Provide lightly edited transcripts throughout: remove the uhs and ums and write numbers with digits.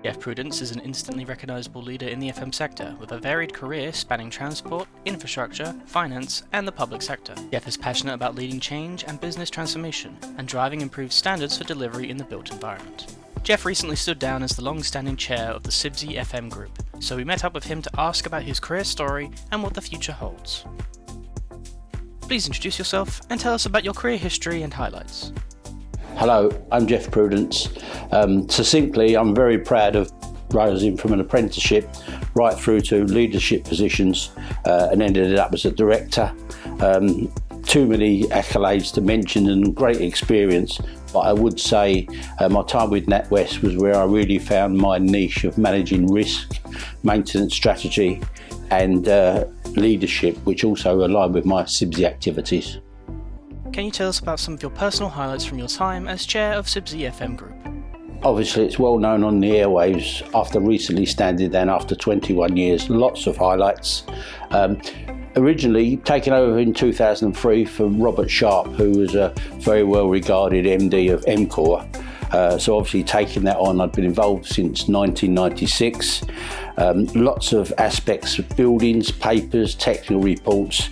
Geoff Prudence is an instantly recognisable leader in the FM sector, with a varied career spanning transport, infrastructure, finance, and the public sector. Geoff is passionate about leading change and business transformation, and driving improved standards for delivery in the built environment. Geoff recently stood down as the long-standing chair of the CIBSE FM Group, so we met up with him to ask about his career story and what the future holds. Please introduce yourself and tell us about your career history and highlights. Hello, I'm Geoff Prudence. Succinctly, I'm very proud of rising from an apprenticeship right through to leadership positions and ended up as a director. Too many accolades to mention and great experience, but I would say my time with NatWest was where I really found my niche of managing risk, maintenance strategy and leadership, which also aligned with my CIBSE activities. Can you tell us about some of your personal highlights from your time as chair of CIBSE FM Group? Obviously, it's well known on the airwaves. After recently standing down after 21 years, lots of highlights. Originally taken over in 2003 from Robert Sharp, who was a very well regarded MD of MCOR. So obviously taking that on, I'd been involved since 1996. Lots of aspects of buildings, papers, technical reports,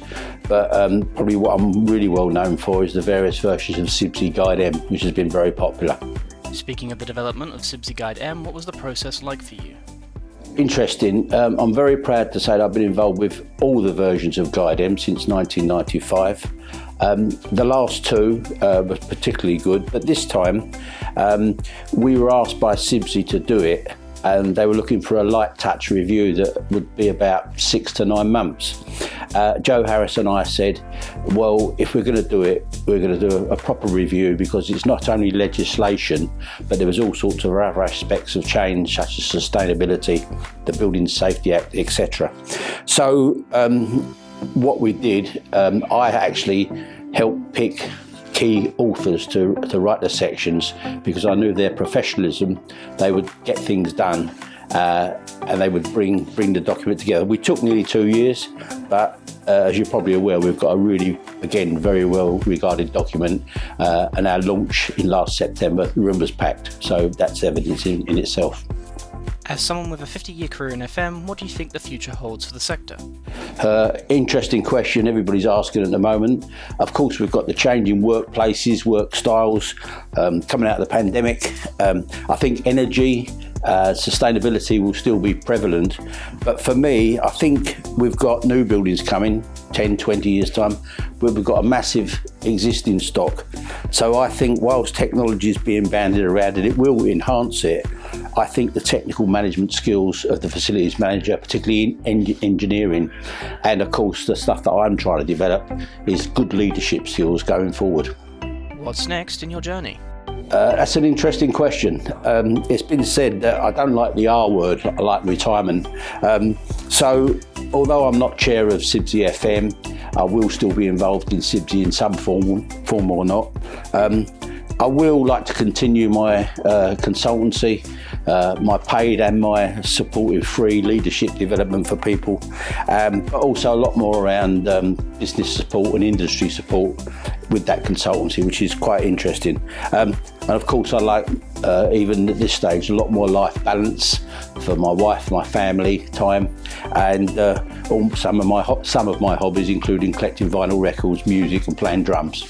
but probably what I'm really well known for is the various versions of CIBSE Guide M, which has been very popular. Speaking of the development of CIBSE Guide M, what was the process like for you? Interesting. I'm very proud to say that I've been involved with all the versions of Guide M since 1995. The last two were particularly good, but this time we were asked by CIBSE to do it, and they were looking for a light touch review that would be about 6 to 9 months. Joe Harris and I said, well, if we're going to do it, we're going to do a proper review, because it's not only legislation, but there was all sorts of other aspects of change, such as sustainability, the Building Safety Act, etc. So what we did, I actually helped pick key authors to write the sections, because I knew their professionalism, they would get things done and they would bring the document together. We took nearly 2 years, but as you're probably aware, we've got a really, again, very well regarded document, and our launch in last September, the room was packed, so that's evidence in itself. As someone with a 50-year career in FM, what do you think the future holds for the sector? Interesting question everybody's asking at the moment. Of course, we've got the changing workplaces, work styles, coming out of the pandemic. I think energy, sustainability will still be prevalent. But for me, I think we've got new buildings coming, 10, 20 years' time, where we've got a massive existing stock. So I think whilst technology is being bandied around and it will enhance it, I think the technical management skills of the facilities manager, particularly in engineering, and of course the stuff that I'm trying to develop, is good leadership skills going forward. What's next in your journey? That's an interesting question. It's been said that I don't like the R word, I like retirement. So although I'm not chair of CIBSE FM, I will still be involved in CIBSE in some form or not. I will like to continue my consultancy, my paid and my supportive free leadership development for people, but also a lot more around business support and industry support with that consultancy, which is quite interesting. And of course, I like, even at this stage, a lot more life balance for my wife, my family time, and some of my hobbies, including collecting vinyl records, music and playing drums.